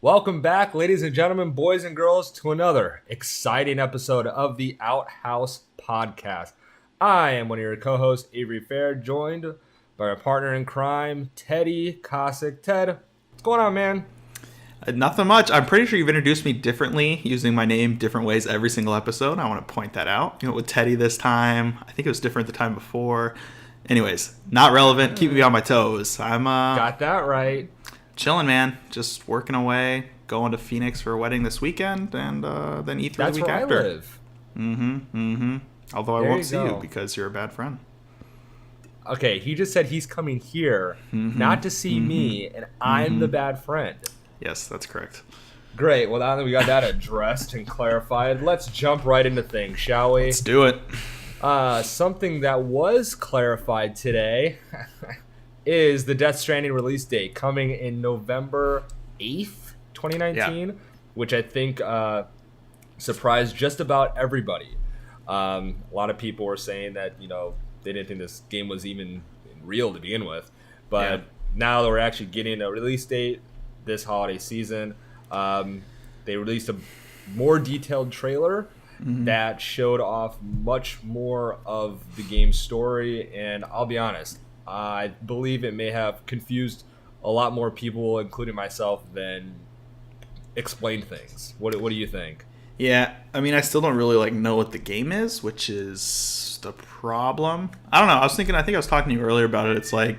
Welcome back, ladies and gentlemen, boys and girls, to another exciting episode of the Outhouse podcast. I am one of your co-hosts, Avery Fair, joined by our partner in crime, Teddy Cossack. Ted, what's going on, man? Nothing much. I'm pretty sure you've introduced me differently, using my name different ways every single episode. I want to point that out. You know, with Teddy this time, I think it was different the time before. Anyways, not relevant. Keep me on my toes. I'm Got that right. Chilling, man. Just working away. Going to Phoenix for a wedding this weekend, and then E3 That's the week where after. I live. Although There I won't you see go. you because you're a bad friend. Okay, he just said he's coming here not to see me, and I'm the bad friend. Yes, that's correct. Great. Well, now that we got that addressed and clarified, let's jump right into things, shall we? Let's do it. Something that was clarified today is the Death Stranding release date coming in November 8th, 2019, which I think surprised just about everybody. A lot of people were saying that, they didn't think this game was even real to begin with. But now that we're actually getting a release date this holiday season, they released a more detailed trailer that showed off much more of the game's story. And I'll be honest, I believe it may have confused a lot more people, including myself, than explained things. What do you think? Yeah, I mean, I still don't really know what the game is, which is the problem. I don't know. I think I was talking to you earlier about it. It's like,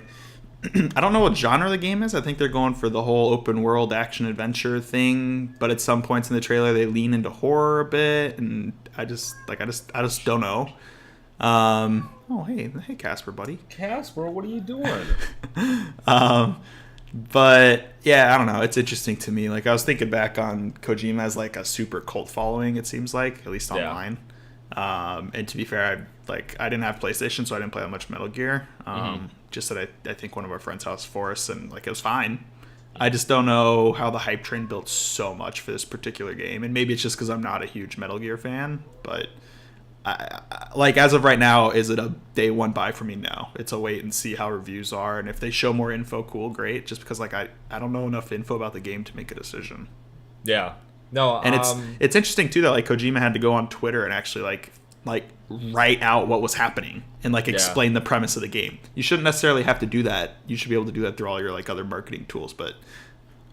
I don't know what genre the game is. I think they're going for the whole open world action adventure thing, but at some points in the trailer they lean into horror a bit, and I just don't know. Oh, hey, Casper, buddy. Casper, what are you doing? But yeah, I don't know. It's interesting to me. I was thinking back on Kojima as a super cult following. It seems like, at least online. And to be fair, I didn't have PlayStation, so I didn't play that much Metal Gear. Just that I think one of our friends' house for us, and it was fine. I just don't know how the hype train built so much for this particular game, and maybe it's just because I'm not a huge Metal Gear fan. But as of right now, is it a day one buy for me? No. It's a wait and see how reviews are, and if they show more info, cool, great. Just because I don't know enough info about the game to make a decision. Yeah. No. And it's interesting too that Kojima had to go on Twitter and actually write out what was happening and explain the premise of the game. You shouldn't necessarily have to do that. You should be able to do that through all your other marketing tools, but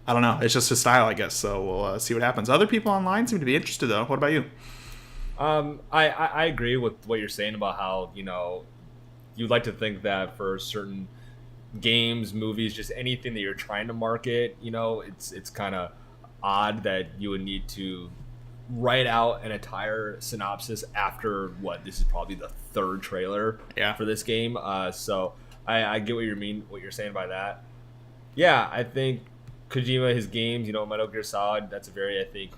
I don't know. It's just his style, I guess. So we'll see what happens. Other people online seem to be interested though. What about you? I agree with what you're saying about how, you'd like to think that for certain games, movies, just anything that you're trying to market, it's kind of odd that you would need to write out an entire synopsis after this is probably the third trailer for this game. So I get what you're saying by that. Yeah, I think Kojima, his games, Metal Gear Solid, that's a very, I think,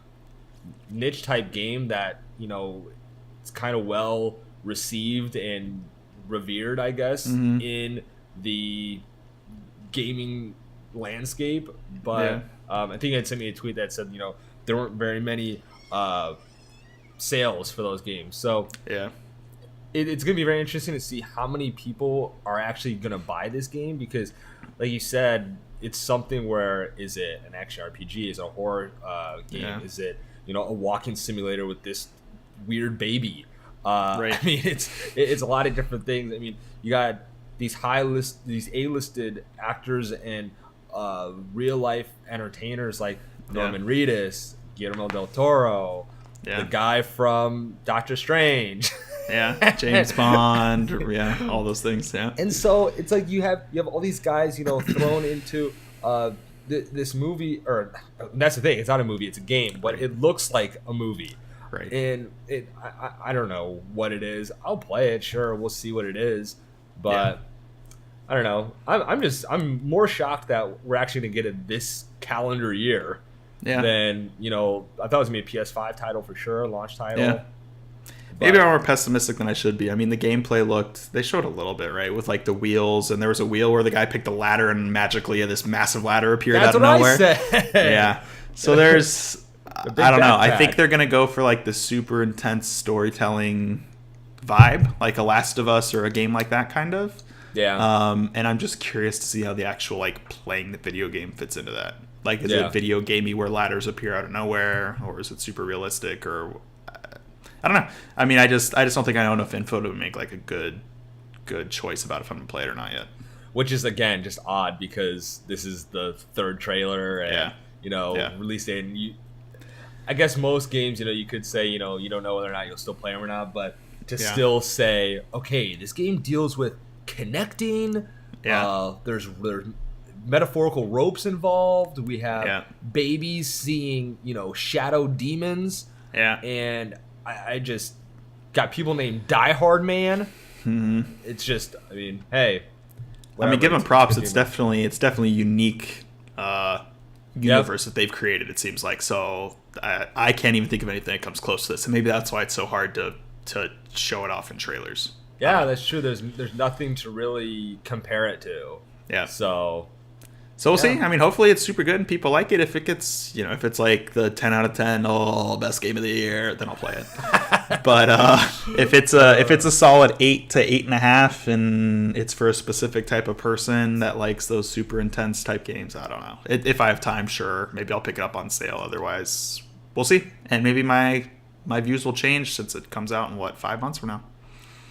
niche type game that it's kind of well received and revered, I guess, in the gaming landscape. But I think it sent me a tweet that said there weren't very many sales for those games. So it's gonna be very interesting to see how many people are actually gonna buy this game, because like you said, it's something where, is it an action RPG, is it a horror game, is it a walking simulator with this weird baby. Right. I mean, it's a lot of different things. I mean, you got these these A-listed actors and real life entertainers like Norman Reedus, Guillermo del Toro, the guy from Doctor Strange. James Bond, all those things. And so it's you have all these guys thrown into this movie, or that's the thing, it's not a movie, it's a game, but it looks like a movie, right? And I don't know what it is. I'll play it, sure, we'll see what it is, but I don't know. I'm more shocked that we're actually gonna get it this calendar year than I thought it was gonna be a PS5 title for sure, launch title. Maybe I'm more pessimistic than I should be. I mean, the gameplay they showed a little bit, right? With the wheels, and there was a wheel where the guy picked a ladder and magically this massive ladder appeared out of nowhere. Yeah. So there's, I don't know. I think they're going to go for the super intense storytelling vibe, like a Last of Us or a game like that kind of. Yeah. And I'm just curious to see how the actual playing the video game fits into that. Like, is it video gamey where ladders appear out of nowhere, or is it super realistic? Or I don't know. I mean, I just don't think I know enough info to make like a good choice about if I'm gonna play it or not yet. Which is again just odd because this is the third trailer and release date. And I guess most games, you could say you don't know whether or not you'll still play them or not, but to still say, okay, this game deals with connecting. There's metaphorical ropes involved. We have babies seeing shadow demons. And I just got people named Die Hard Man. Mm-hmm. It's just, hey. I mean, give them props. It's definitely unique universe that they've created. It seems like so. I can't even think of anything that comes close to this, and maybe that's why it's so hard to show it off in trailers. Yeah, that's true. There's nothing to really compare it to. Yeah. So we'll see. I mean, hopefully it's super good and people like it. If it gets, if it's like the 10 out of 10, best game of the year, then I'll play it. But if it's a solid 8 to 8.5 and it's for a specific type of person that likes those super intense type games, I don't know. If I have time, sure, maybe I'll pick it up on sale. Otherwise, we'll see. And maybe my views will change since it comes out in 5 months from now.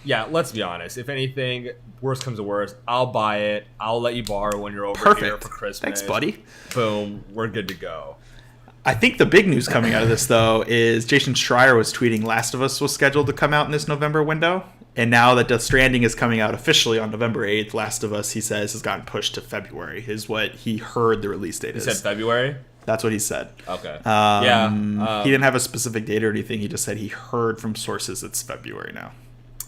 Yeah, let's be honest. If anything, worst comes to worst, I'll buy it. I'll let you borrow when you're over here for Christmas. Thanks, buddy. Boom, we're good to go. I think the big news coming out of this, though, is Jason Schreier was tweeting Last of Us was scheduled to come out in this November window. And now that Death Stranding is coming out officially on November 8th, Last of Us, he says, has gotten pushed to February, is what he heard the release date is. He said February? That's what he said. Okay. He didn't have a specific date or anything. He just said he heard from sources it's February now.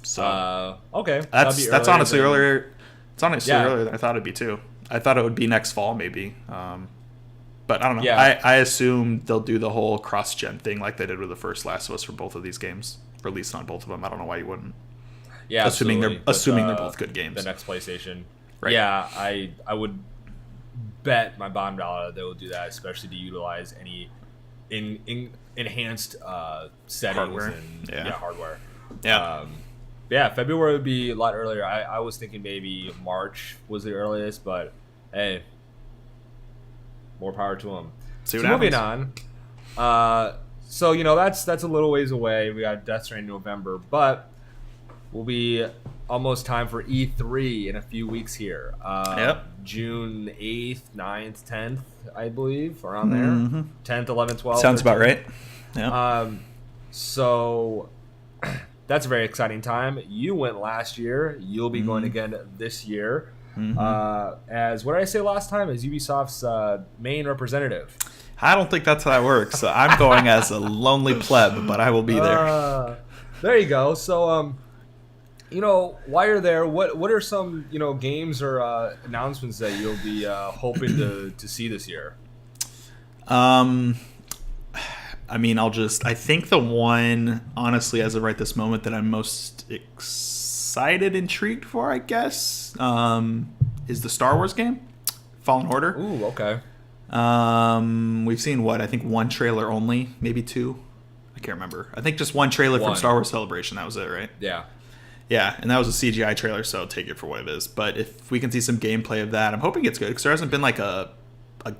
So okay, that's honestly earlier. It's honestly earlier than I thought it'd be too. I thought it would be next fall maybe, but I don't know. Yeah. I assume they'll do the whole cross-gen thing like they did with the first Last of Us for both of these games, released on both of them. I don't know why you wouldn't. Yeah, assuming they're both good games. The next PlayStation. Right. Yeah, I would bet my bottom dollar they will do that, especially to utilize any enhanced settings hardware. And hardware. Yeah. Yeah, February would be a lot earlier. I was thinking maybe March was the earliest, but hey, more power to them. See what happens. Moving on. So that's a little ways away. We got Death Stranding in November, but we'll be almost time for E3 in a few weeks here. June 8th, 9th, 10th, I believe, around there. Mm-hmm. 10th, 11th, 12th. Sounds about right. Yeah. So that's a very exciting time. You went last year. You'll be going again this year. Mm-hmm. As what did I say last time? As Ubisoft's main representative. I don't think that's how that works. I'm going as a lonely pleb, but I will be there. There you go. So, while you're there, what are some games or announcements that you'll be hoping to see this year? I mean, I think the one, honestly, as of right this moment, that I'm most excited, intrigued for, I guess, is the Star Wars game, Fallen Order. Ooh, okay. We've seen I think one trailer only, maybe two. I can't remember. I think just one trailer from Star Wars Celebration. That was it, right? Yeah. Yeah, and that was a CGI trailer, so take it for what it is. But if we can see some gameplay of that, I'm hoping it's good, because there hasn't been like a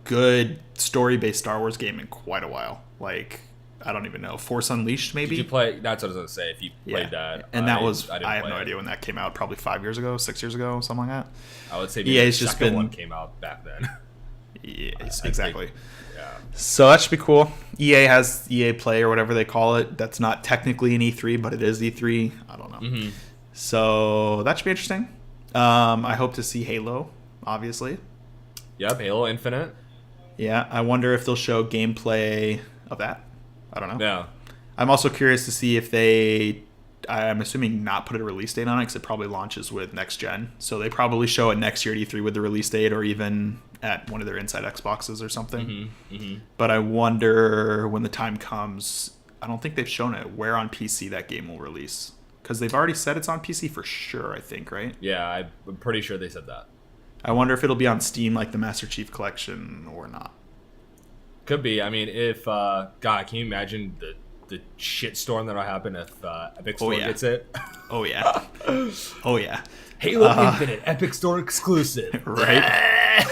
good story-based Star Wars game in quite a while. Like, I don't even know. Force Unleashed, maybe? Did you play? That's what I was going to say. If you played that. And that was, I have no idea when that came out. Probably 5 years ago, 6 years ago, something like that. I would say the second one came out back then. Yeah, exactly. Yeah. So that should be cool. EA has EA Play or whatever they call it. That's not technically an E3, but it is E3. I don't know. Mm-hmm. So that should be interesting. I hope to see Halo, obviously. Yep, Halo Infinite. Yeah, I wonder if they'll show gameplay of that. I don't know. Yeah. I'm also curious to see if I'm assuming not put a release date on it, because it probably launches with next gen. So they probably show it next year at E3 with the release date, or even at one of their Inside Xboxes or something. Mm-hmm. Mm-hmm. But I wonder when the time comes, I don't think they've shown it, where on PC that game will release. Because they've already said it's on PC for sure, I think, right? Yeah, I'm pretty sure they said that. I wonder if it'll be on Steam like the Master Chief Collection or not. Could be. I mean, if God, can you imagine the shitstorm that'll happen if Epic Store gets it? Oh yeah. Oh yeah. Halo Infinite Epic Store exclusive. Right.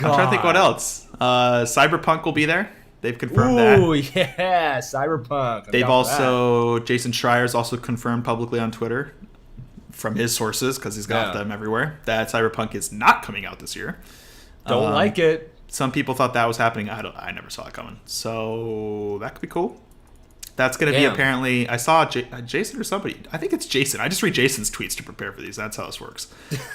I'm trying to think what else. Cyberpunk will be there. They've confirmed that. Ooh, yeah, Cyberpunk. They've also Jason Schreier's also confirmed publicly on Twitter from his sources, because he's got them everywhere, that Cyberpunk is not coming out this year. Don't like it. Some people thought that was happening. I never saw it coming. So that could be cool. That's going to be apparently. I saw Jason or somebody. I think it's Jason. I just read Jason's tweets to prepare for these. That's how this works.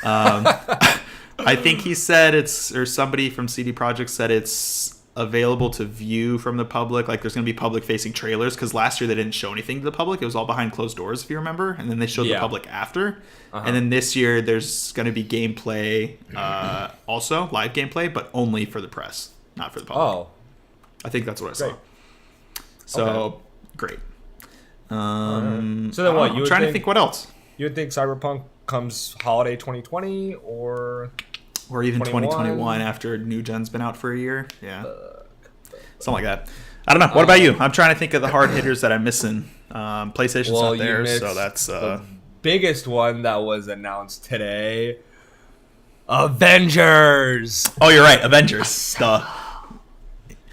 I think he said or somebody from CD Projekt said it's available to view from the public. Like, there's going to be public facing trailers, because last year they didn't show anything to the public. It was all behind closed doors, if you remember, and then they showed the public after. And then this year there's going to be gameplay, also live gameplay, but only for the press, not for the public. I think that's what I saw. So great. So then what? I'm trying to think what else. You would think Cyberpunk comes holiday 2020 or even 2021 after New Gen's been out for a year. Yeah. Something like that. I don't know. What about you? I'm trying to think of the hard hitters that I'm missing. PlayStation's not there, so that's... the biggest one that was announced today. Avengers! Oh, you're right. Avengers. Duh.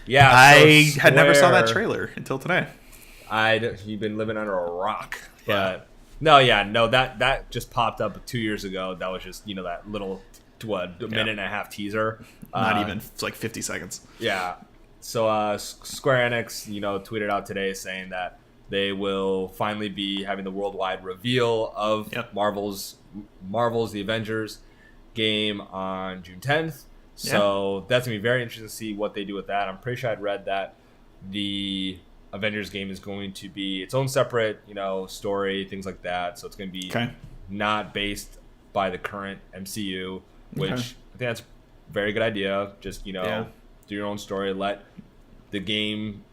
Yeah, I had never saw that trailer until today. You've been living under a rock. But no, that just popped up 2 years ago. That was just, that little... minute and a half teaser. Not even. It's like 50 seconds. Yeah. So Square Enix, tweeted out today saying that they will finally be having the worldwide reveal of Marvel's The Avengers game on June 10th. So that's going to be very interesting to see what they do with that. I'm pretty sure I'd read that the Avengers game is going to be its own separate, story, things like that. So it's going to be not based by the current MCU. Which I think that's a very good idea. Just, do your own story. Let the game,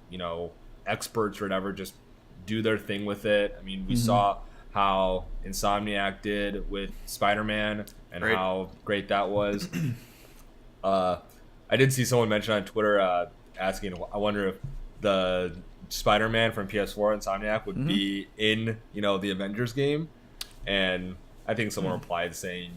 experts or whatever just do their thing with it. I mean, we saw how Insomniac did with Spider-Man and how great that was. I did see someone mention on Twitter asking, I wonder if the Spider-Man from PS4 Insomniac would be in, the Avengers game. And I think someone replied saying,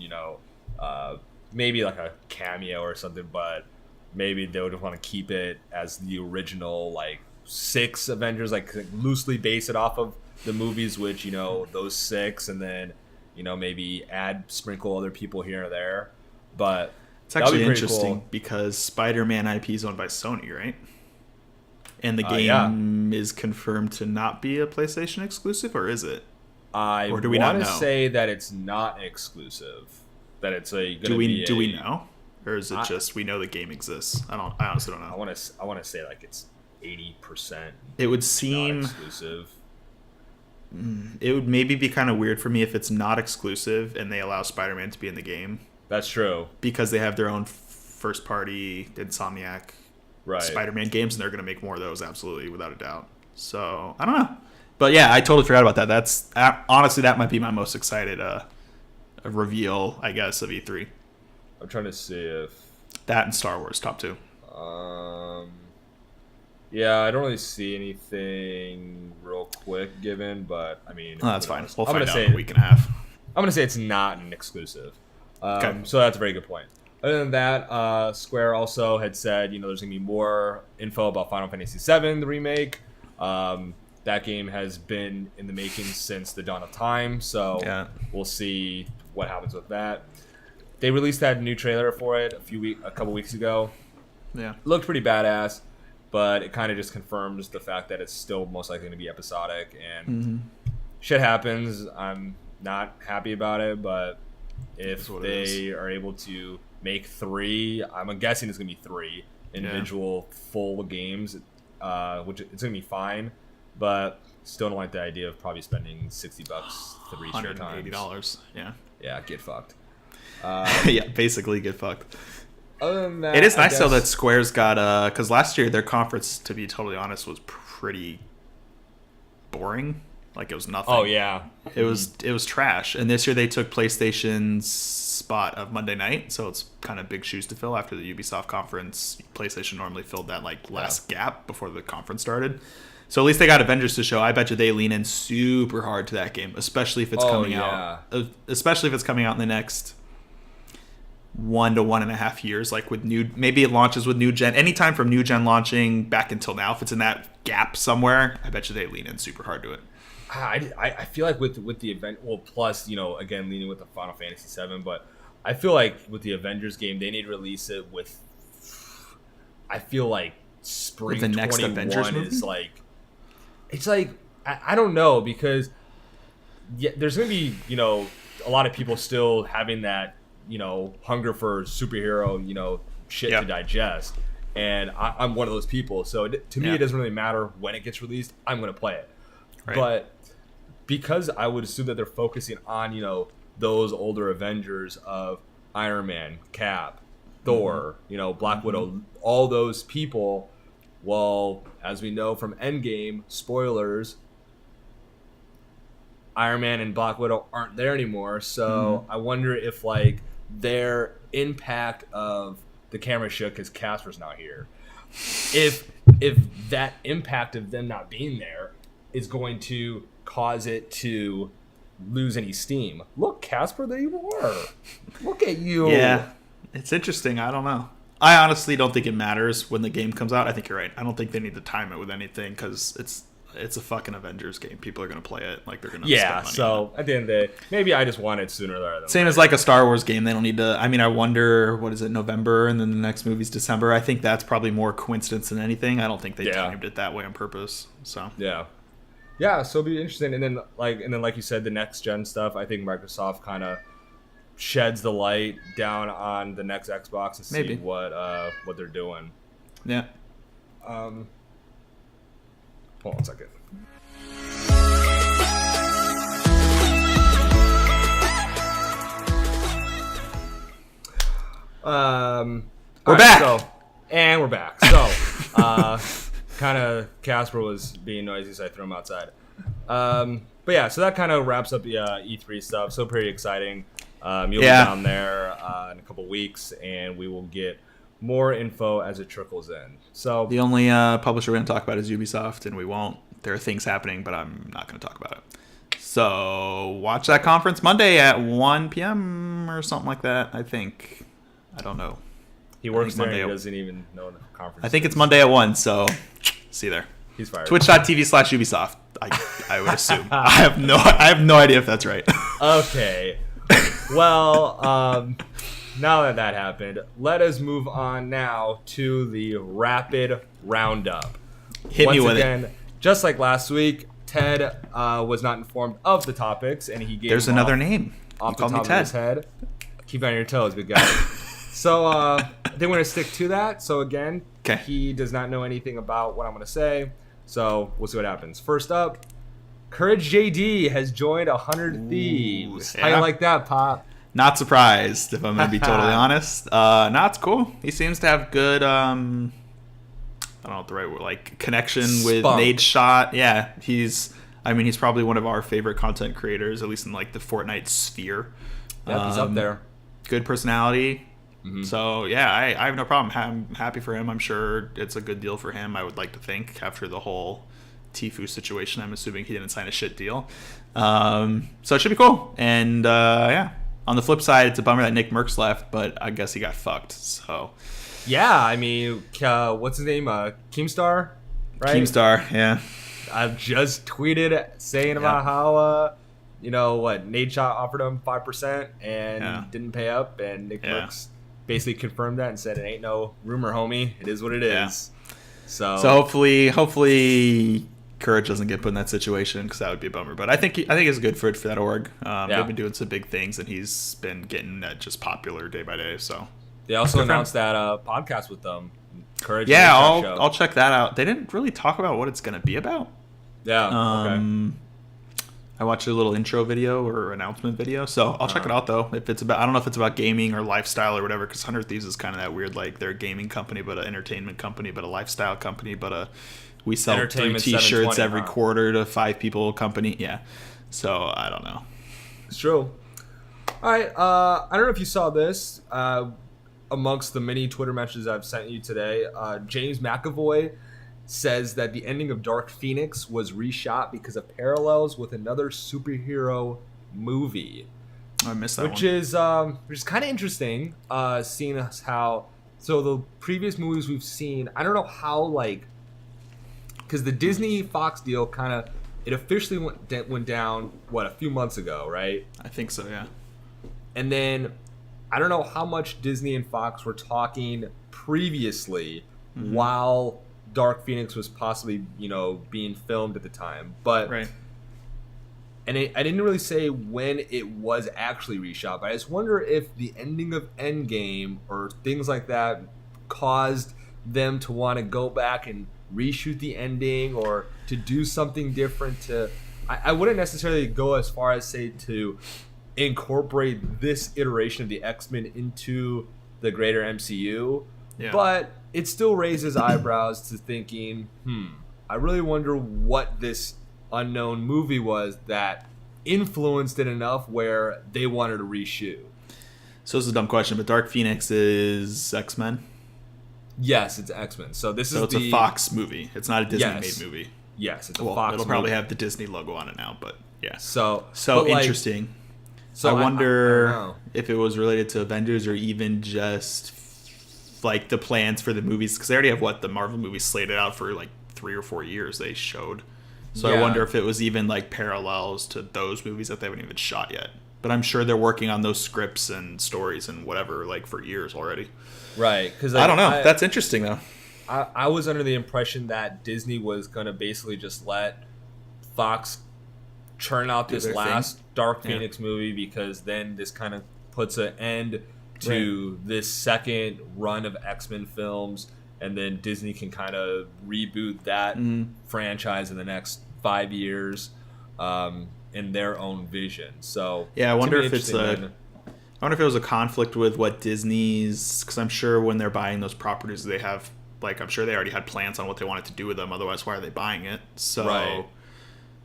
maybe like a cameo or something, but maybe they would want to keep it as the original 6 Avengers, loosely base it off of the movies, which those 6, and then maybe sprinkle other people here or there. But it's actually interesting because Spider-Man IP is owned by Sony, right? And the game is confirmed to not be a PlayStation exclusive, or is it? I want to say that it's not exclusive. That it's do we know, or is it just we know the game exists? I honestly don't know. I want to say it's 80%. It would seem not exclusive. It would maybe be kind of weird for me if it's not exclusive and they allow Spider-Man to be in the game. That's true, because they have their own first-party Insomniac Spider-Man games, and they're going to make more of those, absolutely, without a doubt. So I don't know, but yeah, I totally forgot about that. That's honestly, that might be my most excited a reveal, I guess, of E3. I'm trying to see if that and Star Wars top 2. Yeah, I don't really see anything real quick given, but I mean, that's fine. We'll find out in a week and a half. I'm gonna say it's not an exclusive. So that's a very good point. Other than that, Square also had said, there's gonna be more info about Final Fantasy VII, the remake. That game has been in the making since the dawn of time, so we'll see what happens with that. They released that new trailer for it a couple weeks ago. Yeah, looked pretty badass, but it kind of just confirms the fact that it's still most likely going to be episodic, and shit happens. I'm not happy about it, but if they are able to make 3, I'm guessing it's going to be 3 individual full games, which it's going to be fine. But still don't like the idea of probably spending $60 3 straight times. $180. Yeah, get fucked. Yeah, basically get fucked. Other than that, it is nice though that Square's got because last year their conference, to be totally honest, was pretty boring. Like, it was nothing. Oh yeah, it was trash. And this year they took PlayStation's spot of Monday night, so it's kind of big shoes to fill after the Ubisoft conference. PlayStation normally filled that last gap before the conference started. So at least they got Avengers to show. I bet you they lean in super hard to that game, especially if it's coming out. Especially if it's coming out in the next 1 to 1.5 years, like with maybe it launches with new gen, anytime from new gen launching back until now. If it's in that gap somewhere, I bet you they lean in super hard to it. I feel like with the event, well, plus, again, leaning with the Final Fantasy VII, but I feel like with the Avengers game, they need to release it with, I feel like spring with the next Avengers movie? Is like, it's like, I don't know, because there's going to be, a lot of people still having that, hunger for superhero, shit to digest. And I'm one of those people. So to me, it doesn't really matter when it gets released. I'm going to play it. Right. But because I would assume that they're focusing on, those older Avengers of Iron Man, Cap, Thor, Black Widow, all those people. Well, as we know from Endgame, spoilers, Iron Man and Black Widow aren't there anymore. So I wonder if like their impact of the camera shook because Casper's not here. If that impact of them not being there is going to cause it to lose any steam. Look, Casper, there you were. Look at you. Yeah, it's interesting. I don't know. I honestly don't think it matters when the game comes out. I think you're right. I don't think they need to time it with anything because it's a fucking Avengers game. People are going to play it like they're going to spend money so on it. At the end of the day, maybe I just want it sooner rather than Same as like a Star Wars game. They don't need to. I mean, I wonder, what is it, November, and then the next movie's December. I think that's probably more coincidence than anything. I don't think they timed it that way on purpose. So yeah, so it'll be interesting. And then like you said, the next gen stuff, I think Microsoft kind of sheds the light down on the next Xbox to see what they're doing. Yeah. Hold on a second. We're back. We're back. So, kind of Casper was being noisy, so I threw him outside. But yeah, so that kind of wraps up the E3 stuff. So pretty exciting. You'll be down there in a couple weeks, and we will get more info as it trickles in. So the only publisher we're going to talk about is Ubisoft, and we won't. There are things happening, but I'm not going to talk about it. So watch that conference Monday at 1 p.m. or something like that, I think. I don't know. He works there and he doesn't even know the conference. I think it's Monday at 1, so see you there. He's fired. Twitch.tv/Ubisoft, I would assume. I have no idea if that's right. Okay. Well, now that happened, let us move on now to the rapid roundup. Hit me with it. Just like last week, Ted was not informed of the topics, and he gave There's another name. Off the top of his head. Keep on your toes, big guy. So I think we're going to stick to that. So again, he does not know anything about what I'm going to say. So we'll see what happens. First up, Courage JD has joined 100 Thieves. How you like that, Pop? Not surprised, if I'm going to be totally honest. No, it's cool. He seems to have good, I don't know what the right word, like connection with Nate Shot. Yeah, he's probably one of our favorite content creators, at least in like the Fortnite sphere. Yeah, he's up there. Good personality. Mm-hmm. So yeah, I have no problem. I'm happy for him. I'm sure it's a good deal for him. I would like to think after the whole Tfue situation. I'm assuming he didn't sign a shit deal. So it should be cool. And yeah, on the flip side, it's a bummer that Nick Merckx left, but I guess he got fucked. So yeah, I mean, what's his name? Keemstar, right? Keemstar, yeah. I just tweeted saying about how Nate Shot offered him 5% and didn't pay up, and Nick Merckx basically confirmed that and said it ain't no rumor, homie. It is what it is. So hopefully Courage doesn't get put in that situation, because that would be a bummer. But I think it's good for that org. They've been doing some big things, and he's been getting just popular day by day. So they also announced that podcast with them. Courage. Yeah, I'll check that out. They didn't really talk about what it's going to be about. Yeah. Okay. I watched a little intro video or announcement video, so I'll check it out though. If it's about, I don't know if it's about gaming or lifestyle or whatever, because 100 Thieves is kind of that weird, like they're a gaming company, but an entertainment company, but a lifestyle company, but we sell 3 T-shirts every quarter to 5 people company. Yeah, so I don't know. It's true. All right, I don't know if you saw this. Amongst the many Twitter messages I've sent you today, James McAvoy says that the ending of Dark Phoenix was reshot because of parallels with another superhero movie. I missed that which one. is kind of interesting. Seeing us how the previous movies we've seen, I don't know how because the Disney Fox deal it officially went down a few months ago, right? I think so, yeah. And then I don't know how much Disney and Fox were talking previously while Dark Phoenix was possibly being filmed at the time, but Right. and I didn't really say when it was actually reshot, but I just wonder if the ending of Endgame or things like that caused them to want to go back and reshoot the ending or to do something different. I wouldn't necessarily go as far as say to incorporate this iteration of the X-Men into the greater MCU, but it still raises eyebrows to thinking, I really wonder what this unknown movie was that influenced it enough where they wanted to reshoot. So this is a dumb question, but Dark Phoenix is X-Men? Yes, it's X-Men. So it's a Fox movie. It's not a Disney-made movie. Yes, it's a Fox it'll movie. probably have the Disney logo on it now, but yeah. So interesting. I wonder if it was related to Avengers or even just like the plans for the movies, because they already have the Marvel movies slated out for 3 or 4 years they showed. So I wonder if it was even parallels to those movies that they haven't even shot yet. But I'm sure they're working on those scripts and stories and whatever for years already. Right. Because I don't know. That's interesting though. I was under the impression that Disney was going to basically just let Fox churn out this last Dark Phoenix movie, because then this kind of puts an end to this second run of X-Men films, and then Disney can kind of reboot that franchise in the next 5 years in their own vision. So I wonder if it was a conflict with what Disney's, because I'm sure when they're buying those properties they have I'm sure they already had plans on what they wanted to do with them, otherwise why are they buying it? So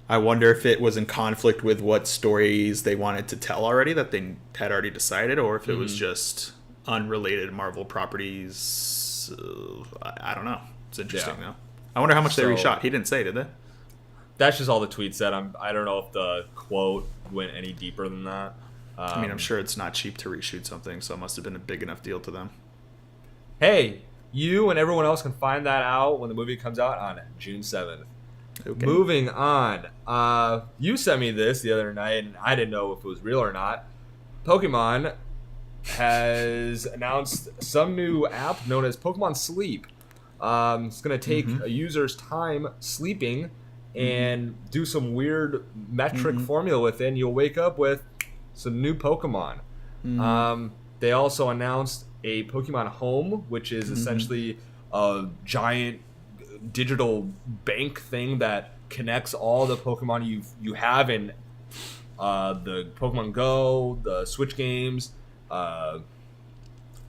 I wonder if it was in conflict with what stories they wanted to tell already that they had already decided, or if it was just unrelated Marvel properties. I don't know. It's interesting though. I wonder how much they reshot. He didn't say, did they? That's just all the tweets said. I don't know if the quote went any deeper than that. I mean, I'm sure it's not cheap to reshoot something, so it must have been a big enough deal to them. Hey, you and everyone else can find that out when the movie comes out on June 7th. Okay. Moving on. You sent me this the other night, and I didn't know if it was real or not. Pokemon has announced some new app known as Pokemon Sleep. It's going to take a user's time sleeping and do some weird metric formula with it, and you'll wake up with some new Pokemon. They also announced a Pokemon Home, which is essentially a giant digital bank thing that connects all the Pokemon you have in the Pokemon Go, the Switch games, I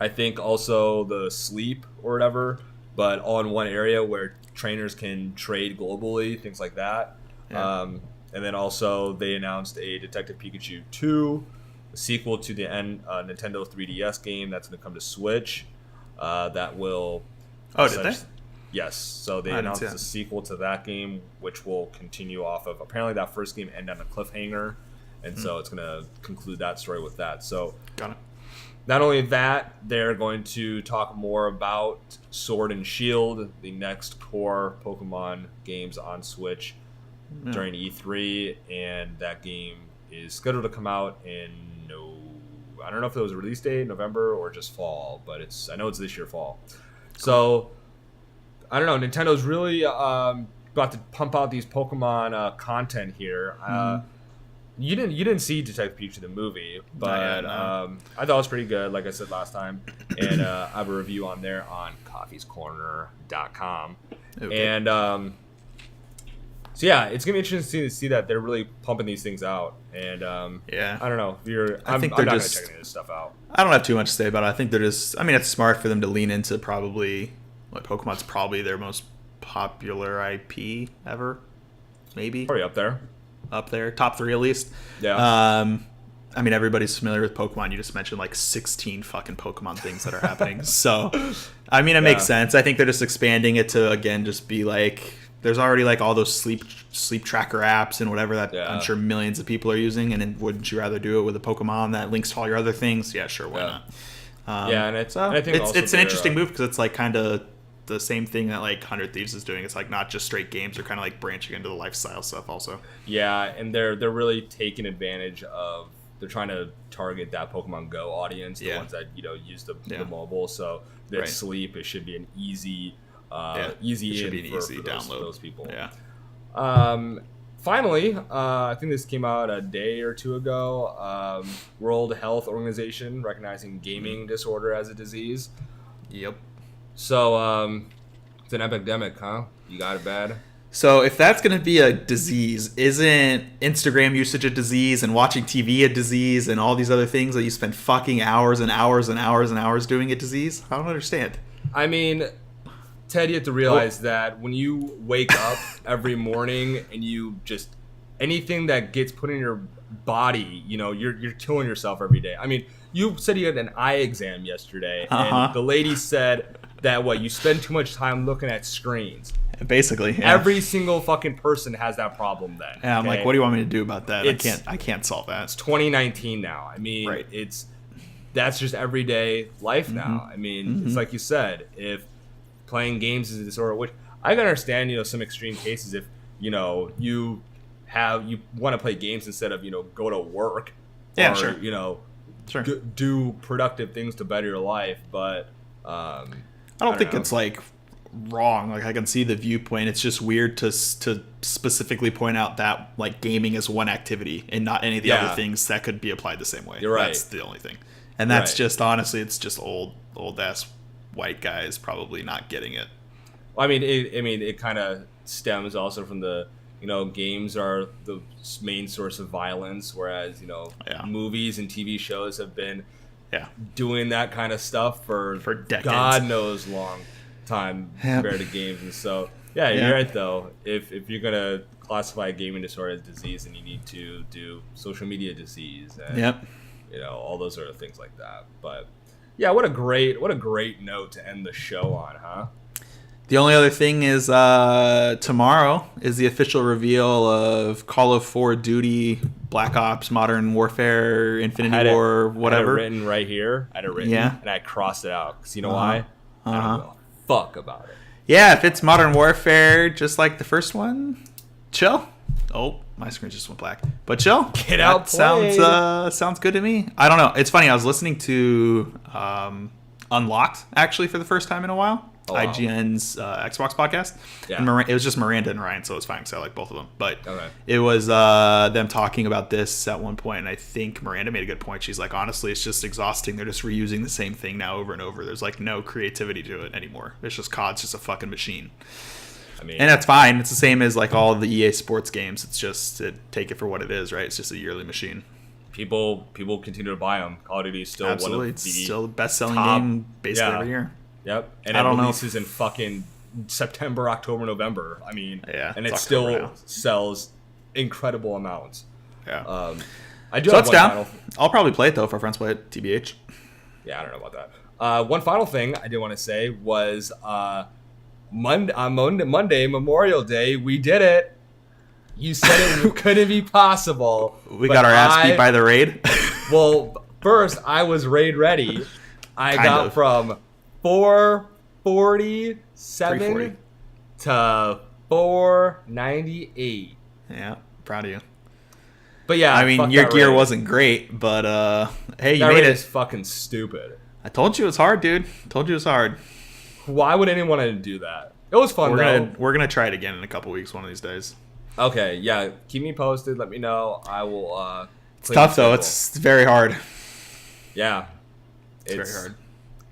think also the Sleep or whatever, but all in one area where trainers can trade globally, things like that. And then also they announced a Detective Pikachu 2, a sequel to the Nintendo 3DS game that's going to come to Switch. That will... Oh, did they? Yes. So they announced a sequel to that game, which will continue off of... Apparently that first game ended on a cliffhanger, and so it's going to conclude that story with that. So got it. Not only that, they're going to talk more about Sword and Shield, the next core Pokemon games on Switch during E3, and that game is scheduled to come out in I don't know if it was a release date, November or just fall, but I know it's this year fall. Cool. So I don't know. Nintendo's really about to pump out these Pokemon content here. You didn't see Detective Pikachu the movie, but I thought it was pretty good, like I said last time. And I have a review on there on coffeescorner.com. Okay. And so yeah, it's gonna be interesting to see that they're really pumping these things out. And I don't know. I'm not gonna check any of this stuff out. I don't have too much to say about it. I think they're just. I mean, it's smart for them to lean into probably. Pokemon's probably their most popular IP ever, maybe. Probably up there, top 3 at least. Yeah. I mean, everybody's familiar with Pokemon. You just mentioned 16 fucking Pokemon things that are happening. So, I mean, it makes sense. I think they're just expanding it to again just be there's already like all those sleep tracker apps and whatever that I'm sure millions of people are using. And then wouldn't you rather do it with a Pokemon that links to all your other things? Yeah, sure, why not? And I think it's an interesting move because it's like kind of the same thing that like 100 Thieves is doing. It's like not just straight games; they're kind of like branching into the lifestyle stuff also. Yeah, and they're really taking advantage of. They're trying to target that Pokemon Go audience, the ones that use the mobile. So that sleep, it should be an easy, easy download for those people. Yeah. Finally, I think this came out a day or two ago. World Health Organization recognizing gaming disorder as a disease. Yep. So it's an epidemic, huh? You got it bad. So if that's going to be a disease, isn't Instagram usage a disease and watching TV a disease and all these other things that you spend fucking hours and hours and hours and hours doing a disease? I don't understand. I mean, Ted, you have to realize that when you wake up every morning and you just anything that gets put in your body, you're killing yourself every day. I mean, you said you had an eye exam yesterday, and the lady said that you spend too much time looking at screens. Basically, every single fucking person has that problem. Then, I'm like, what do you want me to do about that? I can't solve that. It's 2019 now. I mean, that's just everyday life now. I mean, it's like you said, if playing games is a disorder, which I can understand, some extreme cases if you want to play games instead of go to work, do productive things to better your life, but I don't think it's like wrong. Like I can see the viewpoint. It's just weird to specifically point out that like gaming is one activity and not any of the other things that could be applied the same way. You're right. That's the only thing. And that's just honestly, it's just old ass white guys probably not getting it. Well, it kind of stems also from the games are the main source of violence, whereas movies and TV shows have been doing that kind of stuff for decades. God knows long time compared to games. And so you're right though. If you're gonna classify a gaming disorder as disease, then you need to do social media disease and all those sort of things like that. But what a great note to end the show on, huh? The only other thing is tomorrow is the official reveal of Call of Duty Black Ops Modern Warfare Infinity War whatever. I had it written right here. And I crossed it out because why? I don't know. Fuck about it. Yeah, if it's Modern Warfare, just like the first one, chill. Oh, my screen just went black. But chill. Get out. Sounds good to me. I don't know. It's funny. I was listening to Unlocked actually for the first time in a while. Oh, wow. IGN's Xbox podcast. Yeah. And it was just Miranda and Ryan, so it was fine because I like both of them. But it was them talking about this at one point, and I think Miranda made a good point. She's like, honestly, it's just exhausting. They're just reusing the same thing now over and over. There's like no creativity to it anymore. It's just COD's just a fucking machine. And that's fine. It's the same as like all of the EA Sports games. It's just take it for what it is, right? It's just a yearly machine. People continue to buy them. Call of Duty is still Absolutely. One of the still the best-selling game basically every year. Yep, and it releases in fucking September, October, November. And it still sells incredible amounts. Yeah. I do. So it's down. I'll probably play it though if our friends play it. TBH. Yeah, I don't know about that. One final thing I did want to say was Monday, Memorial Day, we did it. You said it couldn't be possible. We got our ass beat by the raid. Well, first I was raid ready. I got from 447 to 498. Yeah, proud of you. But yeah, your gear wasn't great, but hey, you made it. It's fucking stupid. I told you it was hard, dude. Told you it was hard. Why would anyone want to do that? It was fun though. We're gonna try it again in a couple weeks, one of these days. Okay, yeah. Keep me posted. Let me know. I will. It's tough though. It's very hard. Yeah, it's very hard.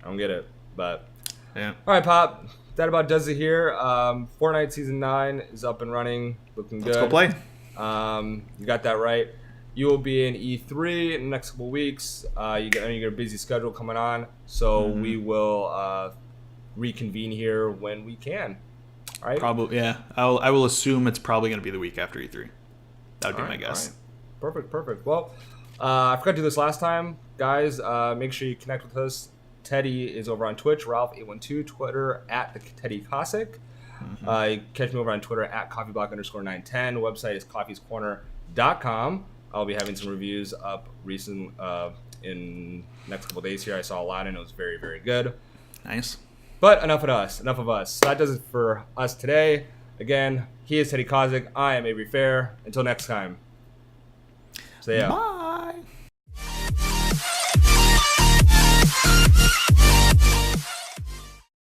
I don't get it, but yeah. All right, Pop. That about does it here. Fortnite Season 9 is up and running, looking good. Let's go play. You got that right. You will be in E3 in the next couple weeks. You get a busy schedule coming on, so we will reconvene here when we can. All right. Probably, yeah. I will assume it's probably going to be the week after E3. That would be my guess. Right. Perfect. Well, I forgot to do this last time, guys. Make sure you connect with us. Teddy is over on Twitch, Ralph812, Twitter @the Teddy Cossack. You can catch me over on Twitter at coffeeblock_910. Website is coffeescorner.com. I'll be having some reviews up in next couple days here. I saw a lot and it was very, very good. Nice. But enough of us. So that does it for us today. Again, he is Teddy Kozik. I am Avery Fair. Until next time. So yeah. Bye.